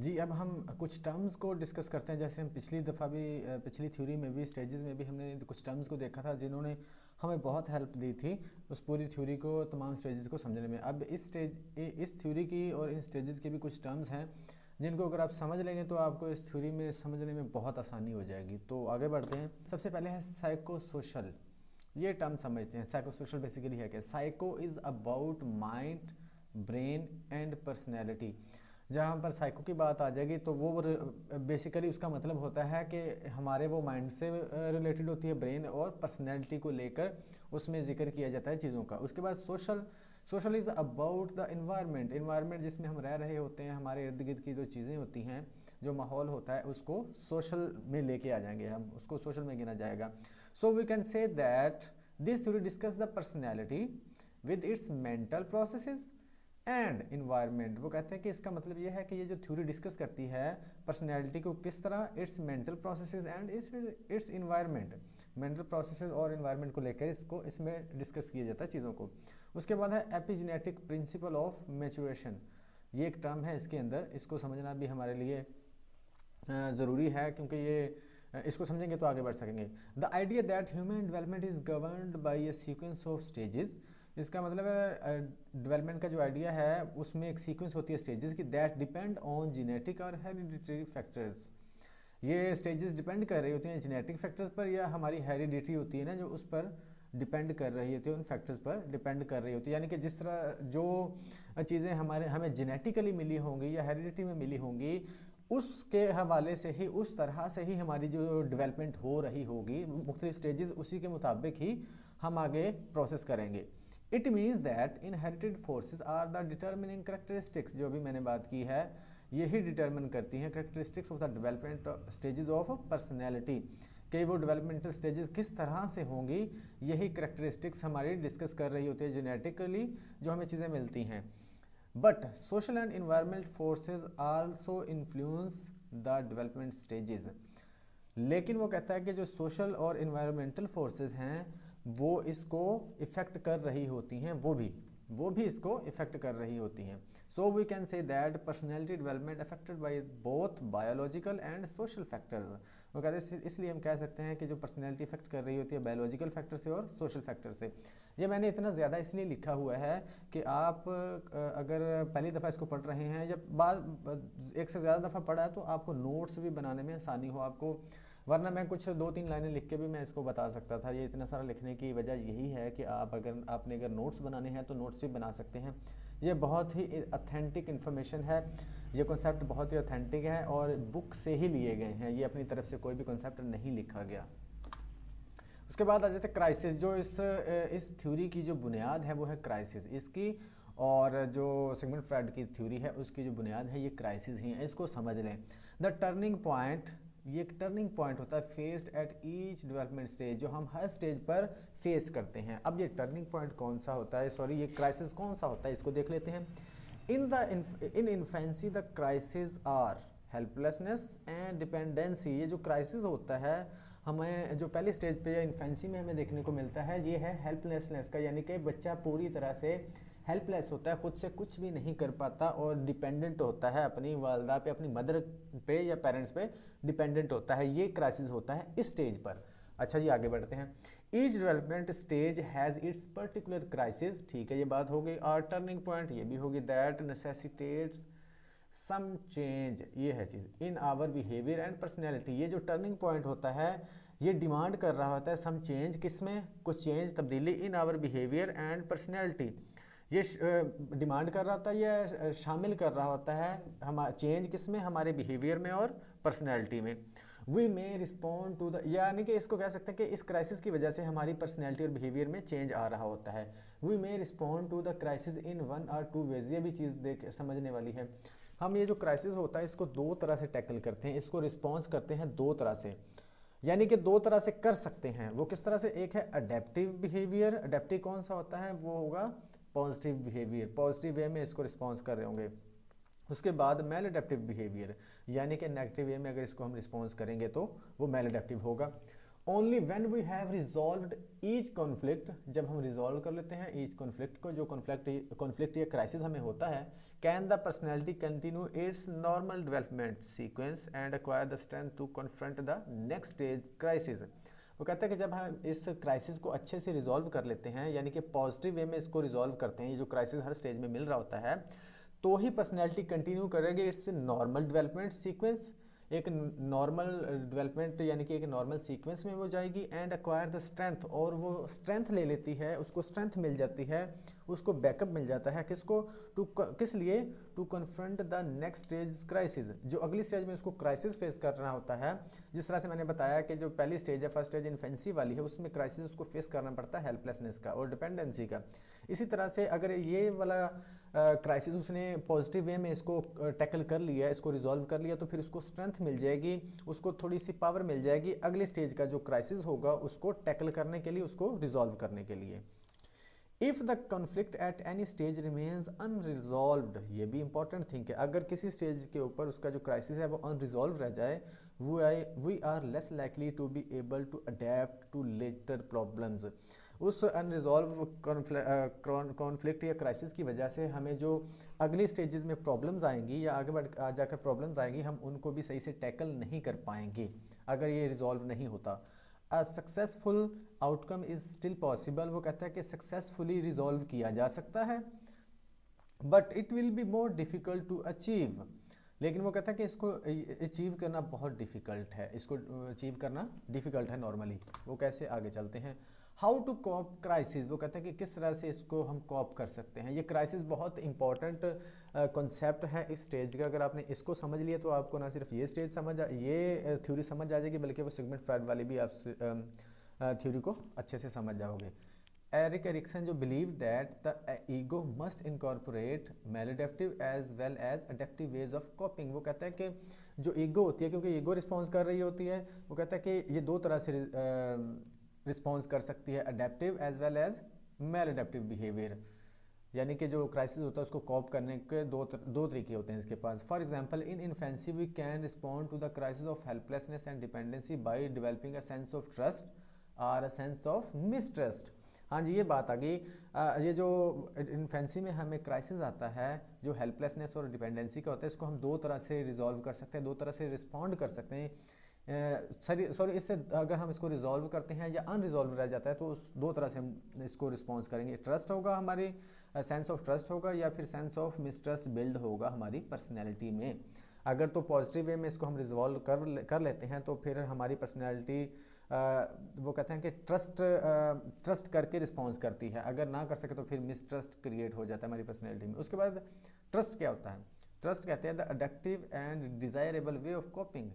जी, अब हम कुछ टर्म्स को डिस्कस करते हैं। जैसे हम पिछली दफ़ा भी पिछली थ्योरी में भी स्टेजेस में भी हमने कुछ टर्म्स को देखा था जिन्होंने हमें बहुत हेल्प दी थी उस पूरी थ्योरी को, तमाम स्टेजेस को समझने में। अब इस थ्योरी की और इन स्टेजेस के भी कुछ टर्म्स हैं जिनको अगर आप समझ लेंगे तो आपको इस थ्योरी में समझने में बहुत आसानी हो जाएगी। तो आगे बढ़ते हैं। सबसे पहले है साइको सोशल। ये टर्म समझते हैं। साइको सोशल बेसिकली है क्या? Psycho is about mind, brain and personality. जहाँ पर साइको की बात आ जाएगी तो वो बेसिकली उसका मतलब होता है कि हमारे वो माइंड से रिलेटेड होती है, ब्रेन और पर्सनैलिटी को लेकर उसमें जिक्र किया जाता है चीज़ों का। उसके बाद social is about the environment. Environment जिसमें हम रह रहे होते हैं, हमारे इर्द गिर्द की जो चीज़ें होती हैं, जो माहौल होता है, उसको सोशल में लेके आ जाएंगे हम, उसको सोशल में गिना जाएगा। So we can say that this theory discuss the personality with its mental processes and environment. वो कहते हैं कि इसका मतलब ये है कि ये जो थ्योरी डिस्कस करती है पर्सनैलिटी को किस तरह, it's mental processes and it's environment, mental processes और इन्वायरमेंट को लेकर इसको इसमें डिस्कस किया जाता है चीज़ों को। उसके बाद है एपिजेनेटिक प्रिंसिपल ऑफ मैच्योरेशन। ये एक टर्म है इसके अंदर, इसको समझना भी हमारे लिए ज़रूरी है क्योंकि ये इसको समझेंगे तो आगे बढ़ सकेंगे। The idea that human development is governed by A sequence of stages. इसका मतलब है डेवलपमेंट का जो आइडिया है उसमें एक सीक्वेंस होती है स्टेजेस की, दैट डिपेंड ऑन जेनेटिक और हेरिडिटरी फैक्टर्स। ये स्टेजेस डिपेंड कर रही होती हैं जेनेटिक फैक्टर्स पर, या हमारी हेरिडिटरी होती है ना जो उस पर डिपेंड कर रही होती है, उन फैक्टर्स पर डिपेंड कर रही होती है। यानी कि जिस तरह जो चीज़ें हमें जेनेटिकली मिली होंगी या हेरिडिटी में मिली होंगी, उसके हवाले से ही, उस तरह से ही हमारी जो डेवलपमेंट हो रही होगी, मुख्तलिफ स्टेजेस उसी के मुताबिक ही हम आगे प्रोसेस करेंगे। It means that inherited forces are the determining characteristics. जो भी मैंने बात की है यही डिटर्मिन करती हैं characteristics of the development stages of personality, कि वो डेवलपमेंटल स्टेजेस किस तरह से होंगी, यही करेक्टरिस्टिक्स हमारी डिस्कस कर रही होती है जेनेटिकली जो हमें चीज़ें मिलती हैं। But social and environment forces also influence the development stages. लेकिन वो कहता है कि जो सोशल और इन्वायरमेंटल फोर्सेस हैं वो इसको इफ़ेक्ट कर रही होती हैं, वो भी इसको इफ़ेक्ट कर रही होती हैं। So we can say that personality development affected by both biological and social factors. वो कहते हैं इसलिए हम कह सकते हैं कि जो पर्सनैलिटी इफेक्ट कर रही होती है बायोलॉजिकल फैक्टर से और सोशल फैक्टर से। ये मैंने इतना ज़्यादा इसलिए लिखा हुआ है कि आप अगर पहली दफ़ा इसको पढ़ रहे हैं, जब बाद एक से ज़्यादा दफ़ा पढ़ा है तो आपको नोट्स भी बनाने में आसानी हो आपको, वरना मैं कुछ 2-3 लाइनें लिख के भी मैं इसको बता सकता था। ये इतना सारा लिखने की वजह यही है कि आपने अगर नोट्स बनाने हैं तो नोट्स भी बना सकते हैं। ये बहुत ही ऑथेंटिक इन्फॉर्मेशन है, ये कॉन्सेप्ट बहुत ही ऑथेंटिक है और बुक से ही लिए गए हैं, ये अपनी तरफ से कोई भी कॉन्सेप्ट नहीं लिखा गया। उसके बाद आ जाते हैं क्राइसिस। जो इस थ्योरी की जो बुनियाद है वो है क्राइसिस इसकी, और जो सिगमंड फ्रायड की थ्योरी है उसकी जो बुनियाद है ये क्राइसिस ही है। इसको समझ लें। द टर्निंग पॉइंट, ये एक टर्निंग पॉइंट होता है faced at each development stage, जो हम हर स्टेज पर फेस करते हैं। अब ये टर्निंग पॉइंट कौन सा होता है, सॉरी ये क्राइसिस कौन सा होता है, इसको देख लेते हैं। In infancy the crisis are helplessness and dependency. ये जो क्राइसिस होता है हमें जो पहली स्टेज पे या इन्फेंसी में हमें देखने को मिलता है, ये है हेल्पलेसनेस का, यानी कि बच्चा पूरी तरह से हेल्पलेस होता है, खुद से कुछ भी नहीं कर पाता और डिपेंडेंट होता है अपनी वालदा पे, अपनी मदर पे या पेरेंट्स पे डिपेंडेंट होता है। ये क्राइसिस होता है इस स्टेज पर। अच्छा जी आगे बढ़ते हैं। Each development stage has its particular crisis. ठीक है, ये बात हो गई। और टर्निंग पॉइंट ये भी होगी, दैट नेसेसिटेट्स सम चेंज, ये है चीज़ in our behaviour and personality. ये जो टर्निंग पॉइंट होता है ये डिमांड कर रहा होता है सम चेंज, किसमें, कुछ चेंज, तब्दीली, in our behaviour and personality. ये डिमांड कर रहा होता है, ये शामिल कर रहा होता है हम चेंज किसमें, हमारे बिहेवियर में और पर्सनैलिटी में। We may respond to the, यानी कि इसको कह सकते हैं कि इस क्राइसिस की वजह से हमारी पर्सनैलिटी और बिहेवियर में चेंज आ रहा होता है। We may respond to the crisis in 1 or 2 ways. ये भी चीज़ देख समझने वाली है। हम ये जो क्राइसिस होता है इसको दो तरह से टैकल करते हैं, इसको रिस्पॉन्स करते हैं दो तरह से, यानी कि दो तरह से कर सकते हैं। वो किस तरह से, एक है अडेप्टिव बिहेवियर। अडेप्टिव कौन सा होता है, वो होगा पॉजिटिव बिहेवियर, पॉजिटिव वे में इसको रिस्पॉन्स कर रहे होंगे। उसके बाद मेल अडेप्टिव बिहेवियर, यानी कि नेगेटिव वे में अगर इसको हम रिस्पॉन्स करेंगे तो वो मेल अडेप्टिव होगा। Only when we have resolved each conflict, जब हम रिजॉल्व कर लेते हैं ईच कॉन्फ्लिक्ट को, जो कॉन्फ्लिक्ट या क्राइसिस हमें होता है, can the personality continue its normal development sequence and acquire the strength to confront the next stage crisis. वो कहता है कि जब हम इस क्राइसिस को अच्छे से रिजॉल्व कर लेते हैं, यानी कि पॉजिटिव वे में इसको रिजॉल्व करते हैं, ये जो क्राइसिस हर स्टेज में मिल रहा होता है, तो ही पर्सनैलिटी कंटिन्यू करेगी इट्स नॉर्मल डेवलपमेंट सीक्वेंस, एक नॉर्मल डेवलपमेंट यानी कि एक नॉर्मल सीक्वेंस में वो जाएगी, एंड एक्वायर द स्ट्रेंथ, और वो स्ट्रेंथ ले लेती है, उसको स्ट्रेंथ मिल जाती है, उसको बैकअप मिल जाता है, किसको, किस लिए, to confront the next stage crisis, जो अगली स्टेज में उसको क्राइसिस फेस करना होता है। जिस तरह से मैंने बताया कि जो पहली स्टेज है, फर्स्ट स्टेज इन्फेंसी वाली है, उसमें क्राइसिस उसको फेस करना पड़ता है हेल्पलेसनेस का और डिपेंडेंसी का। इसी तरह से अगर ये वाला क्राइसिस उसने पॉजिटिव वे में इसको टैकल कर लिया, इसको रिजॉल्व कर लिया, तो फिर उसको स्ट्रेंथ मिल जाएगी, उसको थोड़ी सी पावर मिल जाएगी अगली स्टेज का जो क्राइसिस होगा उसको टैकल करने के लिए, उसको रिजॉल्व करने के लिए। If the conflict at any stage remains unresolved, ये भी इंपॉर्टेंट थिंग है, अगर किसी स्टेज के ऊपर उसका जो क्राइसिस है वो अनरिजॉल्व रह जाए, we are less likely to be able to adapt to later problems. उस अनरिजॉल्व कॉन्फ्लिक्ट या क्राइसिस की वजह से हमें जो अगली स्टेजेस में प्रॉब्लम्स आएंगी या आगे बढ़ जाकर प्रॉब्लम्स आएंगी, हम उनको भी सही से टैकल नहीं कर पाएंगे अगर ये रिजॉल्व नहीं होता। A successful outcome is still possible, वो कहता है कि सक्सेसफुली रिजॉल्व किया जा सकता है, but it will be more difficult to achieve, लेकिन वो कहता है कि इसको अचीव करना बहुत डिफ़िकल्ट है, इसको अचीव करना डिफ़िकल्ट है नॉर्मली। वो कैसे, आगे चलते हैं। हाउ टू कॉप क्राइसिस, वो कहते हैं कि किस तरह से इसको हम कॉप कर सकते हैं। ये क्राइसिस बहुत इंपॉर्टेंट कॉन्सेप्ट है इस स्टेज का, अगर आपने इसको समझ लिया तो आपको ना सिर्फ ये स्टेज ये थ्योरी समझ आ जाएगी, बल्कि वो सिगमंड फ्रॉइड वाली भी आप थ्योरी को अच्छे से समझ जाओगे। एरिक एरिक्सन जो believe that the ego must incorporate maladaptive as well as adaptive ways of coping, वो कहता है कि जो ईगो होती है, क्योंकि ईगो रिस्पॉन्स कर रही होती है, वो कहता है कि ये दो तरह से रिस्पॉन्स कर सकती है, adaptive as well as maladaptive behaviour, यानी कि जो क्राइसिस होता है उसको कॉप करने के दो तरीके होते हैं इसके पास। For example in infancy we can respond to the crisis of helplessness and dependency by developing a sense of trust और अ सेंस ऑफ मिसट्रस्ट। हाँ जी, ये बात आ गई। ये जो इन्फेंसी में हमें क्राइसिस आता है जो हेल्पलेसनेस और डिपेंडेंसी का होता है, इसको हम दो तरह से रिजॉल्व कर सकते हैं, दो तरह से रिस्पॉन्ड कर सकते हैं। सॉरी इससे अगर हम इसको रिजॉल्व करते हैं या अनरिजॉल्व रह जाता है तो उस दो तरह से हम इसको रिस्पॉन्स करेंगे। ट्रस्ट होगा, हमारी सेंस ऑफ ट्रस्ट होगा, या फिर सेंस ऑफ मिसट्रस्ट बिल्ड होगा हमारी पर्सनैलिटी में। अगर तो पॉजिटिव वे में इसको हम रिजॉल्व कर लेते हैं तो फिर हमारी पर्सनैलिटी वो कहते हैं कि ट्रस्ट करके रिस्पॉन्स करती है, अगर ना कर सके तो फिर मिसट्रस्ट क्रिएट हो जाता है हमारी पर्सनैलिटी में। उसके बाद ट्रस्ट क्या होता है? ट्रस्ट कहते हैं the adaptive and desirable way of coping.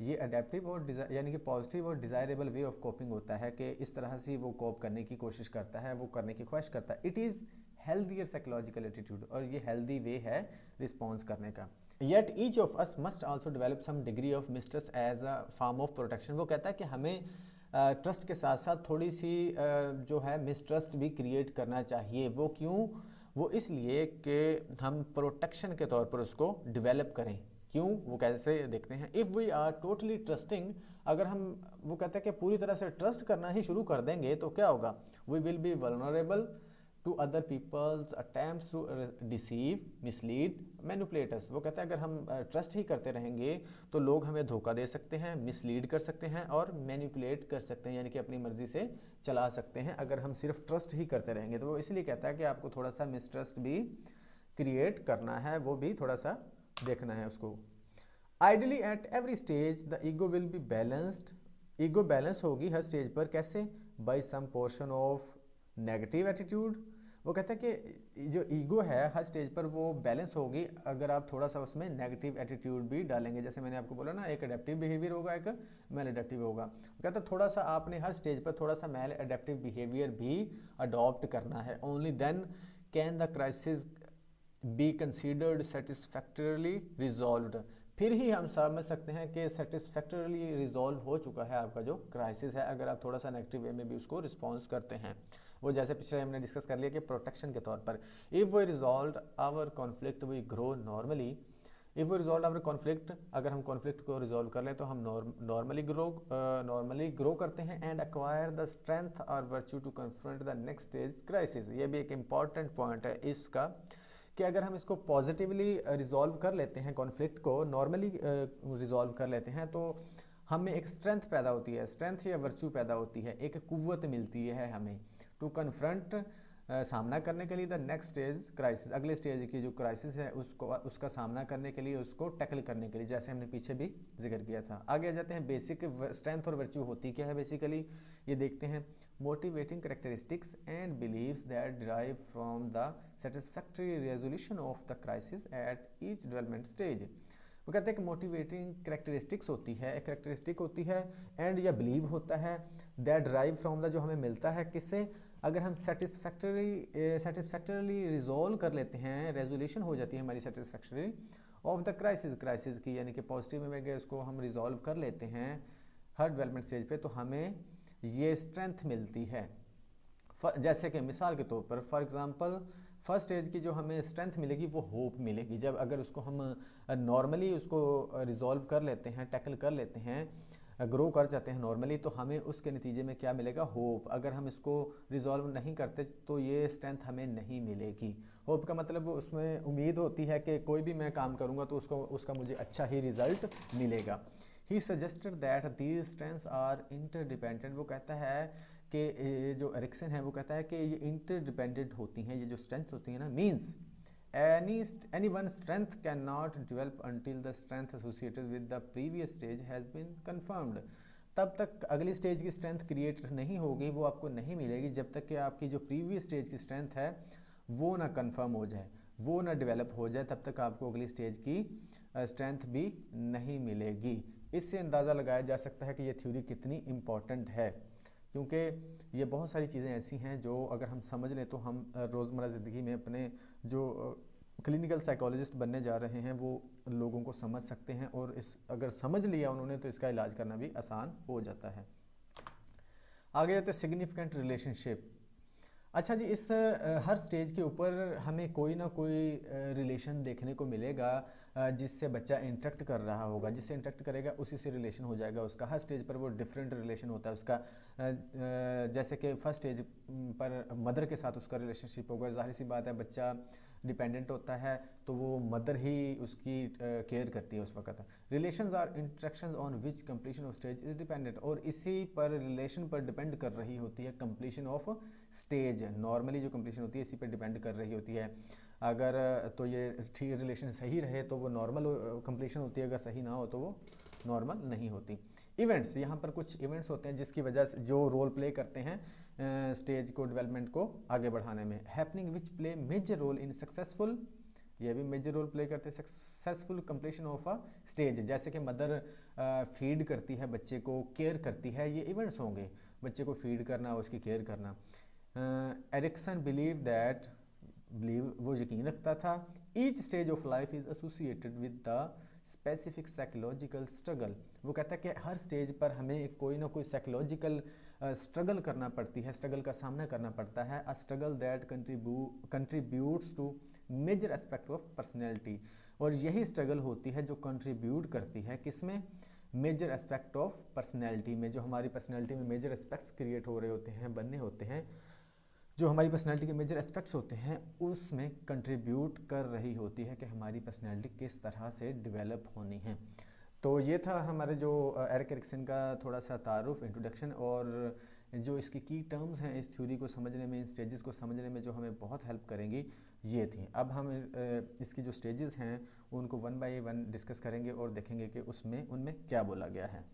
ये अडेप्टिव और यानी कि पॉजिटिव और डिज़ायरेबल वे ऑफ कोपिंग होता है कि इस तरह से वो कोप करने की कोशिश करता है, वो करने की ख्वाहिश करता है। It is healthier psychological attitude, और ये हेल्दी वे है रिस्पॉन्स करने का। Yet each of us must also develop some degree of mistrust as a form of protection. वो कहता है कि हमें ट्रस्ट के साथ साथ थोड़ी सी जो है मिसट्रस्ट भी क्रिएट करना चाहिए। वो क्यों? वो इसलिए कि हम प्रोटेक्शन के तौर पर उसको डिवेलप करें। क्यों? वो कैसे देखते हैं। If we are totally trusting, अगर हम, वो कहते हैं कि पूरी तरह से ट्रस्ट करना ही शुरू कर देंगे तो क्या होगा? We will be vulnerable to other people's attempts to deceive, mislead, manipulate us. वो कहते हैं अगर हम ट्रस्ट ही करते रहेंगे तो लोग हमें धोखा दे सकते हैं, मिसलीड कर सकते हैं और मैनिपुलेट कर सकते हैं, यानी कि अपनी मर्जी से चला सकते हैं अगर हम सिर्फ ट्रस्ट ही करते रहेंगे। तो वो इसलिए कहता है कि आपको थोड़ा सा मिसट्रस्ट भी क्रिएट करना है, वो भी थोड़ा सा देखना है उसको। Ideally at every stage the ego will be balanced. Ego balance होगी हर स्टेज पर, कैसे? By some portion of negative attitude. वो कहता है कि जो ईगो है हर स्टेज पर वो बैलेंस होगी अगर आप थोड़ा सा उसमें नेगेटिव एटीट्यूड भी डालेंगे। जैसे मैंने आपको बोला ना, एक अडेप्टिव बिहेवियर होगा, एक मेल अडेप्टिव होगा। वो कहता है थोड़ा सा आपने हर स्टेज पर थोड़ा सा मेल अडेप्टिव बिहेवियर भी अडॉप्ट करना है। Only then can the crisis be considered satisfactorily resolved. फिर ही हम समझ सकते हैं कि सेटिस्फैक्टरली रिजॉल्व हो चुका है आपका जो क्राइसिस है, अगर आप थोड़ा सा नेगेटिव वे में भी उसको रिस्पॉन्स करते हैं। वो जैसे पिछले हमने डिस्कस कर लिया कि प्रोटेक्शन के तौर पर, if we resolve our conflict we grow normally, if we resolve our conflict, अगर हम कॉन्फ्लिक्ट को रिजॉल्व कर लें तो हम नॉर्मली ग्रो करते हैं एंड एक्वायर द स्ट्रेंथ और virtue to confront the next stage crisis. ये भी एक इम्पॉर्टेंट पॉइंट है इसका कि अगर हम इसको पॉजिटिवली रिजॉल्व कर लेते हैं, कॉन्फ्लिक्ट को नॉर्मली रिजॉल्व कर लेते हैं, तो हमें एक स्ट्रेंथ पैदा होती है, स्ट्रेंथ या वर्च्यू पैदा होती है, एक कुव्वत मिलती है हमें टू कन्फ्रंट, सामना करने के लिए द नेक्स्ट स्टेज क्राइसिस, अगले स्टेज की जो क्राइसिस है उसका सामना करने के लिए, उसको टैकल करने के लिए, जैसे हमने पीछे भी जिक्र किया था। आगे आ जाते हैं बेसिक स्ट्रेंथ और वर्च्यू होती क्या है बेसिकली, ये देखते हैं। Motivating characteristics and believes that derive from the satisfactory resolution of the crisis at each development stage. वो कहते हैं कि मोटिवेटिंग करेक्टरिस्टिक्स होती है, एक करेक्टरिस्टिक होती है एंड या बिलीव होता है दैट ड्राइव फ्रॉम द, जो हमें मिलता है किससे, अगर हम सेटिस्फैक्टरली रिजॉल्व कर लेते हैं, रेजोल्यूशन हो जाती है हमारी सेटिस्फैक्टरी ऑफ द क्राइसिस की, यानी कि पॉजिटिव में गए उसको हम रिजॉल्व कर लेते हैं हर डेवलपमेंट स्टेज पे, तो हमें ये स्ट्रेंथ मिलती है। जैसे कि मिसाल के तौर पर फॉर एग्जांपल फर्स्ट स्टेज की जो हमें स्ट्रेंथ मिलेगी वो होप मिलेगी, जब अगर उसको हम नॉर्मली उसको रिजॉल्व कर लेते हैं, टैकल कर लेते हैं, ग्रो कर जाते हैं नॉर्मली, तो हमें उसके नतीजे में क्या मिलेगा, होप। अगर हम इसको रिजॉल्व नहीं करते तो ये स्ट्रेंथ हमें नहीं मिलेगी। होप का मतलब उसमें उम्मीद होती है कि कोई भी मैं काम करूँगा तो उसका मुझे अच्छा ही रिजल्ट मिलेगा। He suggested that these strengths are interdependent. वो कहता है कि ये जो एरिक्सन है वो कहता है कि ये इंटरडिपेंडेंट होती हैं, ये जो स्ट्रेंथ होती हैं ना, means any one strength cannot develop until the strength associated with the previous stage has been confirmed। तब तक अगली स्टेज की स्ट्रेंथ क्रिएट नहीं होगी, वो आपको नहीं मिलेगी जब तक कि आपकी जो प्रीवियस स्टेज की स्ट्रेंथ है वो ना कंफर्म हो जाए, वो ना डेवलप हो जाए, तब तक आपको अगली स्टेज की स्ट्रेंथ भी नहीं मिलेगी। इससे अंदाज़ा लगाया जा सकता है कि ये थ्योरी कितनी इम्पॉर्टेंट है, क्योंकि ये बहुत सारी चीज़ें ऐसी हैं जो अगर हम समझ लें तो हम रोज़मर्रा ज़िंदगी में अपने जो क्लिनिकल साइकोलॉजिस्ट बनने जा रहे हैं वो लोगों को समझ सकते हैं, और इस अगर समझ लिया उन्होंने तो इसका इलाज करना भी आसान हो जाता है। आगे जाते हैं सिग्निफिकेंट रिलेशनशिप। अच्छा जी, इस हर स्टेज के ऊपर हमें कोई ना कोई रिलेशन देखने को मिलेगा जिससे बच्चा इंटरेक्ट कर रहा होगा, जिससे इंटरेक्ट करेगा उसी से रिलेशन हो जाएगा उसका। हर स्टेज पर वो डिफरेंट रिलेशन होता है उसका। जैसे कि फर्स्ट स्टेज पर मदर के साथ उसका रिलेशनशिप होगा, जाहिर सी बात है बच्चा डिपेंडेंट होता है तो वो मदर ही उसकी केयर करती है उस वक्त। Relations or interactions on which completion of stage is dependent, और इसी पर रिलेशन पर डिपेंड कर रही होती है कंप्लीशन ऑफ स्टेज। नॉर्मली जो कंप्लीशन होती है इसी पर डिपेंड कर रही होती है। अगर तो ये ठीक रिलेशन सही रहे तो वो नॉर्मल कंप्लीशन होती है, अगर सही ना हो तो वो नॉर्मल नहीं होती। इवेंट्स, यहाँ पर कुछ इवेंट्स होते हैं जिसकी वजह से जो रोल प्ले करते हैं स्टेज को डेवलपमेंट को आगे बढ़ाने में। Happening which play major role in successful, ये भी मेजर रोल प्ले करते हैं successful completion of a stage. जैसे कि मदर फीड करती है बच्चे को, केयर करती है, ये इवेंट्स होंगे, बच्चे को फीड करना, उसकी केयर करना। एरिक्सन बिलीव वो यकीन रखता था each stage of life is associated with the specific psychological struggle. वो कहता है कि हर स्टेज पर हमें कोई ना कोई साइकोलॉजिकल स्ट्रगल करना पड़ती है, स्ट्रगल का सामना करना पड़ता है। A struggle that contributes to major aspect of personality, और यही स्ट्रगल होती है जो कंट्रीब्यूट करती है किसमें, मेजर एस्पेक्ट ऑफ पर्सनैलिटी में। जो हमारी पर्सनैलिटी में मेजर एस्पेक्ट्स क्रिएट हो रहे होते हैं, बनने होते हैं, जो हमारी पर्सनैलिटी के मेजर एस्पेक्ट्स होते हैं उसमें कंट्रीब्यूट कर रही होती है कि हमारी पर्सनैलिटी किस तरह से डेवलप होनी है। तो ये था हमारे जो एरिक एरिक्सन का थोड़ा सा तारुफ, इंट्रोडक्शन, और जो इसकी की टर्म्स हैं इस थ्योरी को समझने में, इन स्टेजेस को समझने में जो हमें बहुत हेल्प करेंगी ये थी। अब हम इसकी जो स्टेजेस हैं उनको वन बाय वन डिस्कस करेंगे और देखेंगे कि उनमें क्या बोला गया है।